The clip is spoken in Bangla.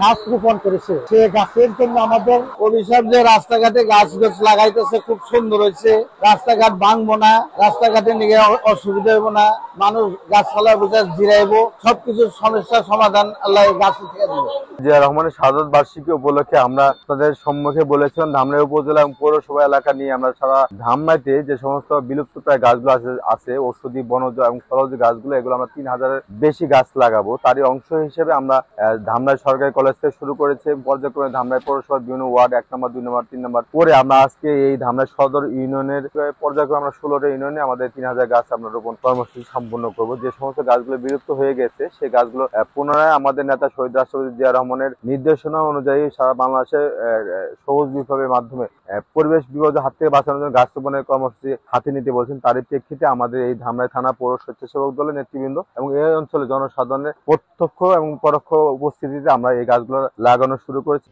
গাছ রোপণ করেছে সে গাছের জন্য আমাদের অভিশাপ যে রাস্তাঘাটে গাছ গাছ লাগাইতেছে খুব সুন্দর হয়েছে। রাস্তাঘাট ভাঙবো না, রাস্তাঘাটে নিয়ে অসুবিধা হইব না, মানুষ গাছপালা বুঝে জিরাইবো, সবকিছুর সমস্যার সমাধান আল্লাহ গাছ থেকে দেবো। জিয়া রহমানের শাহাদত বার্ষিকী উপলক্ষে আমরা তাদের সম্মুখে বলেছিলাম ধামরাই উপজেলা এবং পৌরসভা এলাকা নিয়ে আমরা সারা ধামরাইতে যে সমস্ত বিলুপ্ত প্রায় গাছগুলো আছে ঔষধি বনজ এবং ফলজ গাছগুলো, এগুলো আমরা 3000-এর বেশি গাছ লাগাবো। তারই অংশ হিসেবে আমরা ধামরাই সরকারি কলেজ থেকে শুরু করেছে পর্যায়ক্রমে ধামরাই পৌরসভার বিভিন্ন ওয়ার্ড 1 নম্বর 2 নম্বর 3 নম্বর করে আমরা আজকে এই ধামরাই সদর ইউনিয়নের পর্যায়ক্রমে আমরা 16টা ইউনিয়নে আমাদের 3000 গাছ আমরা রোপণ কর্মসূচি সম্পন্ন করব। যে সমস্ত গাছগুলো বিলুপ্ত হয়ে গেছে সেই গাছগুলো পুনরায় আমাদের নেতা শহীদ রাষ্ট্রপতি জিয়া রহমানের নির্দেশনা অনুযায়ী সারা বাংলাদেশে সবুজ বিপ্লবের মাধ্যমে পরিবেশ বিপর্যয়ের হাত থেকে বাঁচানোর জন্য গাছ রোপণের কর্মসূচি হাতে নিতে বলছেন। তারই প্রেক্ষিতে আমাদের এই ধামরাই থানা পৌর স্বেচ্ছাসেবক দলের নেতৃবৃন্দ এবং এই অঞ্চলে জনসাধারণের প্রত্যক্ষ এবং পরোক্ষ উপস্থিতিতে আমরা এই গাছগুলো লাগানো শুরু করেছি।